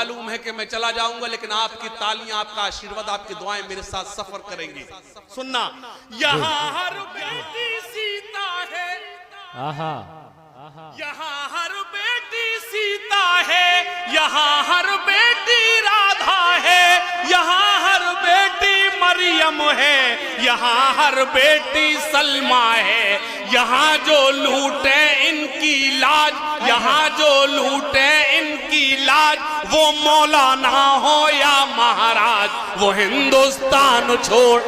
मालूम है कि मैं चला जाऊंगा, लेकिन आपकी तालियां, आपका आशीर्वाद, आपकी दुआएं मेरे साथ सफर करेंगी। सुनना, यहाँ हर बेटी सीता है, यहाँ हर बेटी सीता है, यहाँ हर बेटी राधा है, यहाँ हर बेटी मरियम है, यहाँ हर बेटी सलमा है। यहाँ जो लूटे इनकी लाज, यहाँ जो लूटे इनकी लाज, वो मौलाना हो या महाराज, वो हिंदुस्तान छोड़।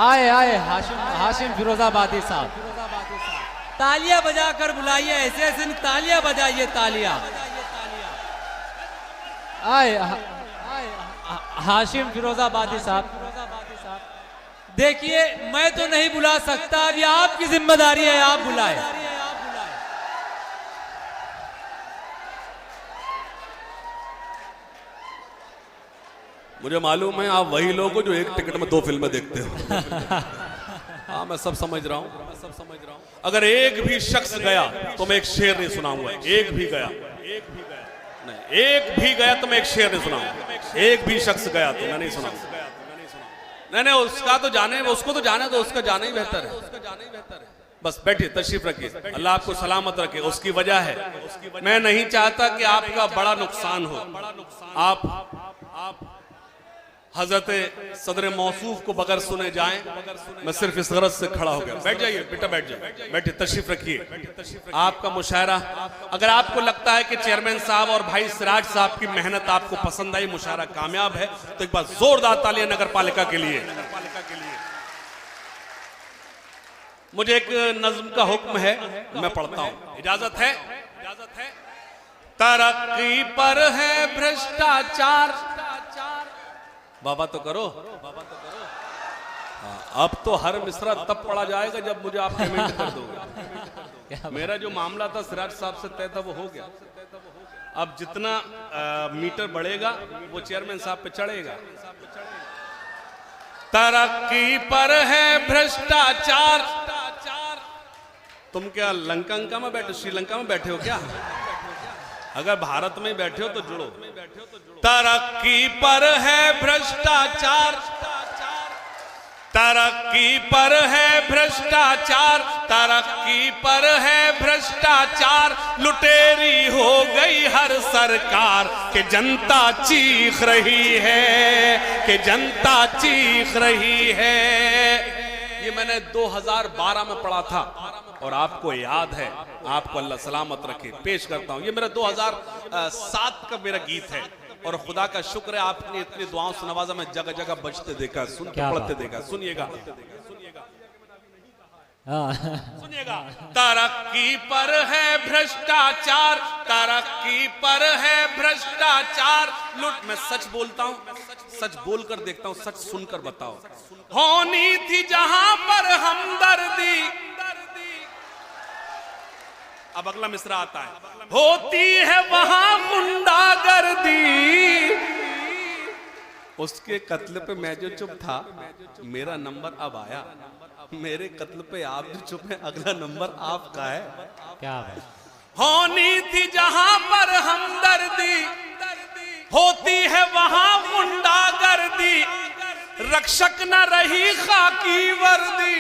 आए आए हाशिम फिरोजाबादी साहब, तालियां बजाकर बुलाइए, ऐसे ऐसे तालियां बजाइए, तालियां। आए हाशिम फिरोजाबादी साहब, देखिए मैं तो नहीं बुला सकता, अभी आपकी जिम्मेदारी है, आप बुलाए। मुझे मालूम है आप वही लोग हो जो एक टिकट में 2 फिल्में देखते हो। हाँ, मैं सब समझ रहा हूँ। अगर एक भी शख्स गया तो मैं एक शेर नहीं सुनाऊंगा। एक भी गया नहीं, एक भी गया तो मैं एक शेर नहीं सुनाऊंगा। एक भी शख्स गया तो मैं नहीं सुनाऊंगा। नहीं, उसका तो जाने, उसको तो जाने तो उसका जाना ही बेहतर है। बस बैठिए, तशरीफ रखिए, अल्लाह आपको सलामत रखे। उसकी वजह है, मैं नहीं चाहता कि आपका बड़ा नुकसान हो। आप हजरत सदर मौसूफ को बगैर सुने जाएं, मैं सिर्फ इस गरज से खड़ा हो गया। बैठ जाइए बेटा, बैठ जाइए, बैठिए, तशरीफ रखिए। आपका मुशायरा, अगर आपको लगता है कि चेयरमैन साहब और भाई सिराज साहब की मेहनत आपको पसंद आई, मुशायरा कामयाब है, तो एक बार जोरदार तालियां नगर पालिका के लिए। मुझे एक नज्म का हुक्म है, मैं पढ़ता हूं, इजाजत है? तरक्की पर है भ्रष्टाचार। बाबा तो करो। अब तो हर मिसरा तब पढ़ा जाएगा जब मुझे आप पेमेंट कर दोगे। मेरा जो मामला था सिराज साहब से तय था, वो हो गया। अब जितना मीटर बढ़ेगा वो चेयरमैन साहब पे चढ़ेगा। तरक्की पर है भ्रष्टाचार। तुम क्या लंका में बैठे, श्रीलंका में बैठे हो क्या? अगर भारत में बैठे हो तो जुड़ो। तरक्की पर है भ्रष्टाचार, तरक्की पर है भ्रष्टाचार, तरक्की पर है भ्रष्टाचार। लुटेरी हो गई हर सरकार, कि जनता चीख रही है, कि जनता चीख रही है। ये मैंने 2012 में पढ़ा था और आपको याद है, आपको अल्लाह सलामत रखे। पेश करता हूं, ये मेरा 2007 का मेरा गीत है और खुदा का शुक्र है आपने इतनी दुआओं से नवाजा, मैं जगह जगह बजते देखा, सुन के पढ़ते देखा। सुनिएगा, सुनिएगा। तरक्की पर है भ्रष्टाचार, तरक्की पर है भ्रष्टाचार। लुट, मैं सच बोलता हूं, सच बोलकर देखता हूं, सच सुनकर बताओ। होनी थी जहां पर हमदर्दी, अब अगला मिसरा आता है, होती है वहां गुंडागर्दी। उसके कत्ल पे मैं जो चुप था, मेरा नंबर अब आया। मेरे कत्ल पे आप जो चुप है, अगला नंबर आपका है। क्या है? होनी थी जहां पर हमदर्दी, होती है वहां गुंडागर्दी। रक्षक न रही खाकी वर्दी।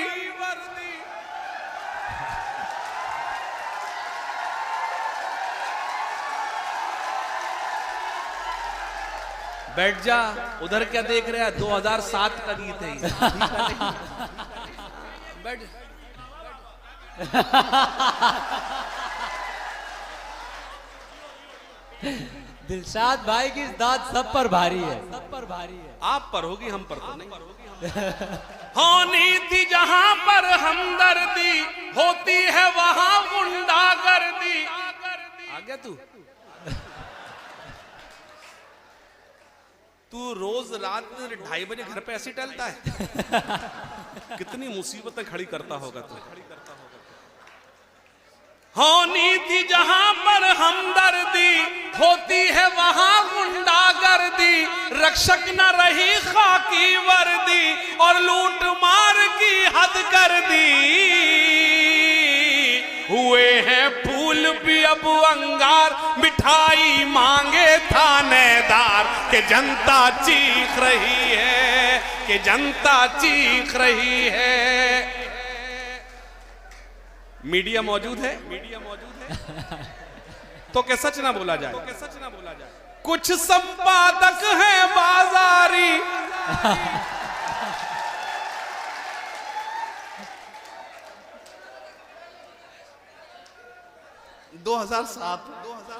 बैठ जा, उधर क्या देख रहा है? 2007 का गीत है ये। बैठ। दिलशाद भाई की दाद सब पर भारी है, सब पर भारी है। आप पर होगी, हम पर तो नहीं। होनी थी जहां पर हमदर्दी, होती है वहां गुंडागर्दी। आ गया तू रोज रात 2:30 बजे घर पे ऐसे टहलता है? कितनी मुसीबतें खड़ी करता होगा तू। होनी थी जहां पर हमदर्दी, होती है वहां गुंडागर्दी। रक्षक न रही खाकी वर्दी, और लूट मार की हद कर दी। हुए हैं फूल भी अब अंगार, मिठाई मांगे थानेदार, के जनता चीख रही है, कि जनता चीख रही है। मीडिया मौजूद है, मीडिया मौजूद है, तो क्या सच ना बोला जाए, तो क्या सच ना बोला जाए। कुछ संपादक हैं बाजारी, 2007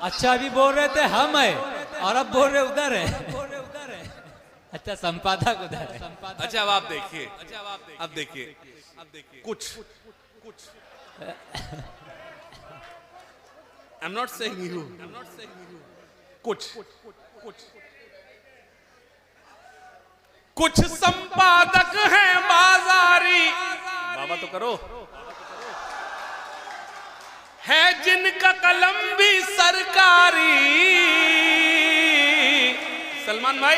अच्छा अभी बोल रहे थे हम है और अब बोल रहे उधर है। अच्छा संपादक उधर है। अच्छा अब आप देखिए, अब देखिए, कुछ I am not saying you, कुछ संपादक हैं बाजारी, बाबा तो करो, है जिनका कलम भी सरकारी। सलमान भाई,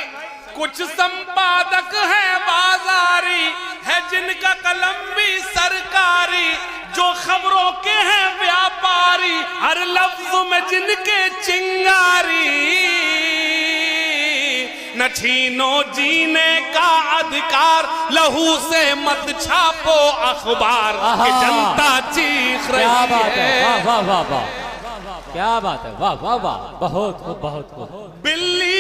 कुछ संपादक हैं बाजारी, है जिनका कलम भी सरकारी, जो खबरों के हैं व्यापारी, हर लफ्ज में जिनके चिंगारी। न छीनो जीने का अधिकार, लहू से मत छापो अखबार, कि जनता चीख रही है। वाह वाह वाह, क्या बात है, वाह वाह वाह, बहुत खूब, बहुत खूब। बिल्ली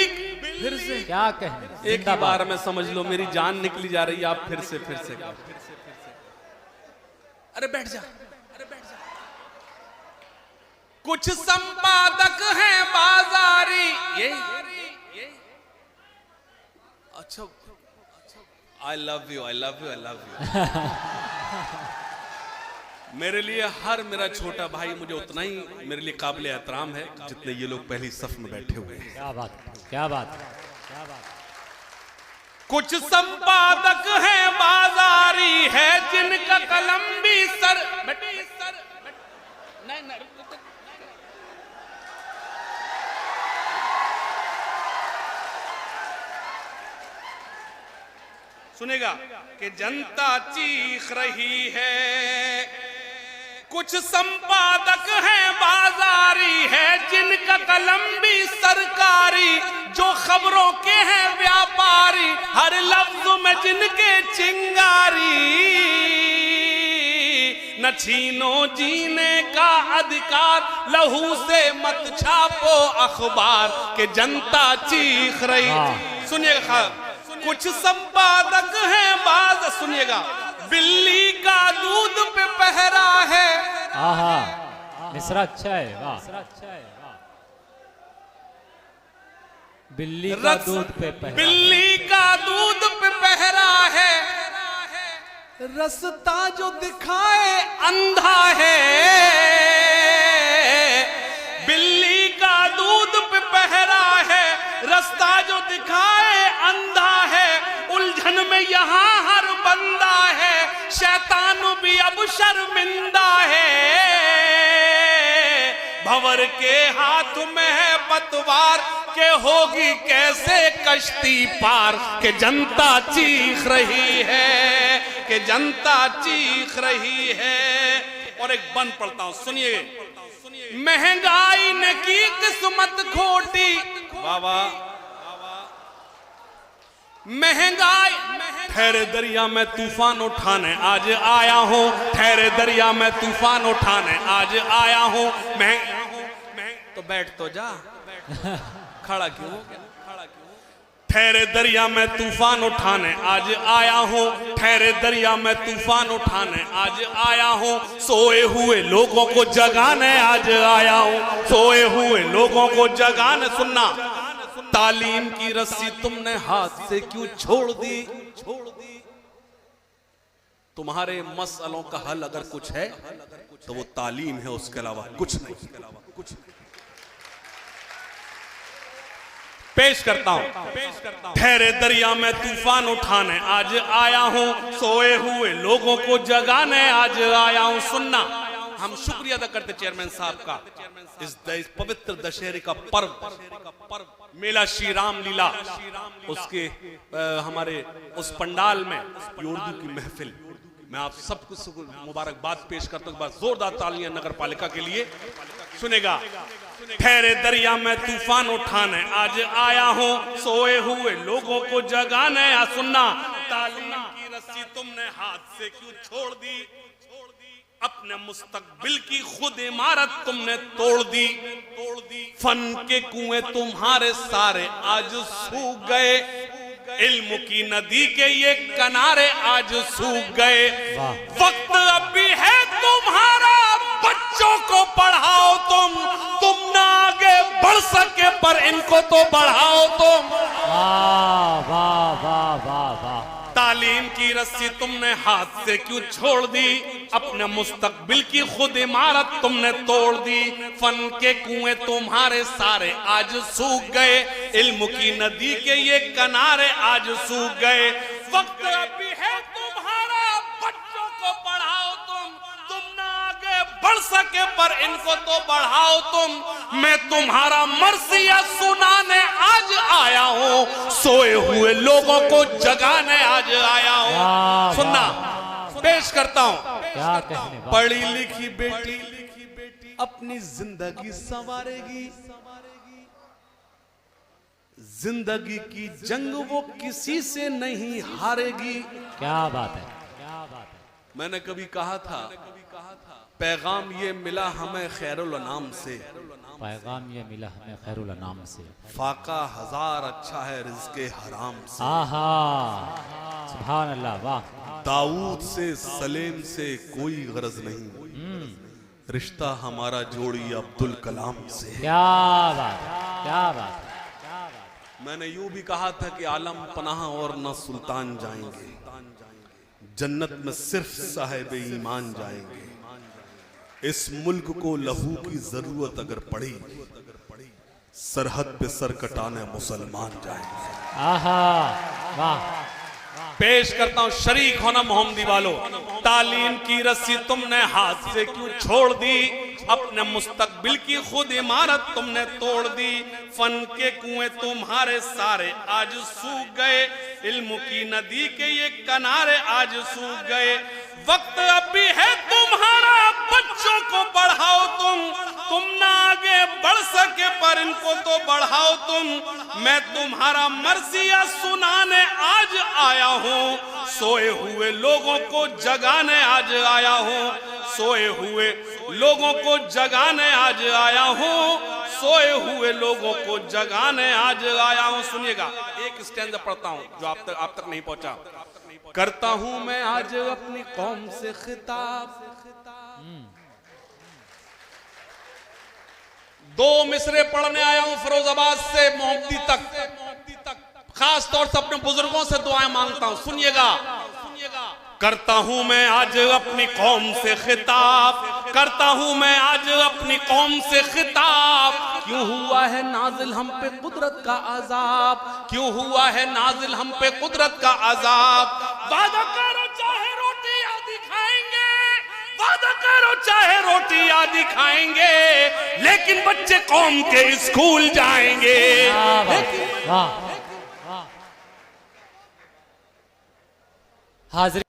फिर से क्या कहें, एक ही बार में समझ लो, मेरी जान निकली जा रही है। आप फिर से अरे बैठ जा, अरे बैठ जा। कुछ संपादक हैं बाजारी, ये अच्छा, I love you, I love you, I love you. मेरे लिए हर मेरा छोटा भाई मुझे उतना ही मेरे लिए काबिल एहतराम है जितने ये लोग पहली सफ में बैठे हुए हैं। क्या बात, क्या बात, क्या बात। कुछ संपादक हैं बाजारी, है जिनका कलम भी सर नहीं, सुनेगा, कि जनता चीख रही है। कुछ संपादक हैं बाजारी, है जिनका कलम भी सरकारी, जो खबरों के हैं व्यापारी, हर लफ्ज में जिनके चिंगारी। न छीनो जीने का अधिकार, लहू से मत छापो अखबार, के जनता चीख रही। सुनिएगा, कुछ संपादक हैं बाज, सुनिएगा, बिल्ली का दूध पे पहरा है। आहा, मिश्रा अच्छा है, वाह, अच्छा है, वाह। बिल्ली का दूध पे पहरा, बिल्ली का दूध पे पहरा है, रास्ता जो दिखाए अंधा है। बिल्ली का दूध पे पहरा है, रास्ता जो दिखाए अंधा है। उलझन में यहाँ हर बंदा है, शैतान भी अब शर्मिंदा है। भंवर के हाथ में है पतवार, के होगी कैसे कश्ती पार, के जनता चीख रही है, के जनता चीख रही है। और एक बंद पढ़ता हूं, सुनिए। महंगाई ने की किस्मत खोटी, बाबा महंगाई। ठहरे दरिया में तूफान उठाने आज आया हूँ, ठहरे दरिया में तूफान उठाने आज आया हूँ। मैं तो बैठ तो जा, खड़ा क्यों हो गया, खड़ा क्यों? ठहरे दरिया में तूफान उठाने आज आया हूँ, ठहरे दरिया में तूफान उठाने आज आया हूँ। सोए हुए लोगों को जगाने आज आया हूँ, सोए हुए लोगों को जगाने। सुनना, तालीम की रस्सी तुमने हाथ से क्यों छोड़ दी, छोड़ दी। तुम्हारे मसलों का हल अगर कुछ है तो वो तालीम है, उसके अलावा कुछ नहीं, कुछ नहीं। पेश करता हूं, ठहरे दरिया में तूफान उठाने आज आया हूं, सोए हुए लोगों को जगाने आज आया हूं। सुनना, हम शुक्रिया अदा करते चेयरमैन साहब का, इस पवित्र दशहरे का पर्व मेला श्री राम लीला, उसके हमारे उस पंडाल में उर्दू की महफिल मैं आप सबको मुबारकबाद पेश करता हूं। बस जोरदार तालियां नगर पालिका के लिए। सुनेगा, ठहरे दरिया में तूफान उठाने आज आया हूं, सोए हुए लोगों को जगाने। आ सुनना, तालीम की रस्सी तुमने हाथ से क्यों छोड़ दी, अपने मुस्तकबिल की खुद इमारत तुमने तोड़ दी। फन के कुएं तुम्हारे सारे आज सूख गए, इल्म की नदी के ये किनारे आज सूख गए। वक्त अब भी है तुम्हारा, बच्चों को पढ़ाओ तुम ना आगे बढ़ सके पर इनको तो बढ़ाओ तुम। वाह वाह वाह वाह वाह। तालीम की रस्सी तुमने हाथ से क्यों छोड़ दी, अपने मुस्तकबिल की खुद इमारत तुमने तोड़ दी। फन के कुएं तुम्हारे सारे आज सूख गए, इल्म की नदी के ये किनारे आज सूख गए। वक्त अभी है तुम्हारा, बच्चों को पढ़ाओ तुम ना आगे बढ़ सके पर इनको तो बढ़ाओ तुम। मैं तुम्हारा मर्सिया सुनाने आज आया हूँ, सोए हुए लोगों को जगाने आज आया हूँ। सुनना, पेश करता हूँ। क्या कहने, पढ़ी लिखी बेटी अपनी जिंदगी संवारेगी, जिंदगी की जंग वो किसी से नहीं हारेगी। क्या बात है, क्या बात है। मैंने कभी कहा था, पैगाम ये मिला हमें खैरुल अनाम से, पैगाम ये मिला हमें खैरुल अनाम से। फाका हजार अच्छा है रिज़्क़े हराम से। आहा, सुभान अल्लाह, वाह। दाऊद से सलेम से कोई गरज नहीं, रिश्ता हमारा जोड़ी अब्दुल कलाम से। क्या बात है, क्या बात है, क्या बात है। मैंने यूं भी कहा था कि आलम पनाह और न सुल्तान जाएंगे, जन्नत में सिर्फ साहिब ईमान जाएंगे। इस मुल्क को लहू की जरूरत अगर पड़ी, सरहद पे सर कटाने मुसलमान जाएंगे। आहा, वाह। पेश करता हूं, शरीक होना मोहम्मदी वालों। तालीम की रस्सी तुमने हाथ से क्यों छोड़ दी, अपने मुस्तकबिल की खुद इमारत तुमने तोड़ दी। फन के कुएं तुम्हारे सारे आज सूख गए, इल्म की नदी के ये किनारे आज सूख गए। वक्त अब भी है तुम्हारा, बच्चों को पढ़ाओ तुम ना आगे बढ़ सके पर इनको तो बढ़ाओ तुम। मैं तुम्हारा मर्सिया सुनाने आज आया हूँ, सोए हुए लोगों को जगाने आज आया हूँ, सोए हुए लोगों को जगाने आज आया हूँ, सोए हुए लोगों को जगाने आज आया हूँ। सुनिएगा, एक स्टैंजा पढ़ता हूँ जो आप तक नहीं पहुंचा। करता हूं मैं आज अपनी कौम से खिताब, दो मिसरे पढ़ने आया हूं फिरोजाबाद से मोहम्मदी तक, खास तौर से अपने बुजुर्गों से दुआएं मांगता हूं। सुनिएगा, करता हूं मैं आज अपनी कौम से खिताब, करता हूं मैं आज अपनी कौम से खिताब। क्यों हुआ है नाजिल हम पे कुदरत का अजाब, क्यों हुआ है नाजिल हम पे कुदरत का अजाब। वादा करो चाहे रोटी आदि खाएंगे, वादा करो चाहे रोटी आदि खाएंगे, लेकिन बच्चे कौम के स्कूल जाएंगे। वाह, वाह। हाजिर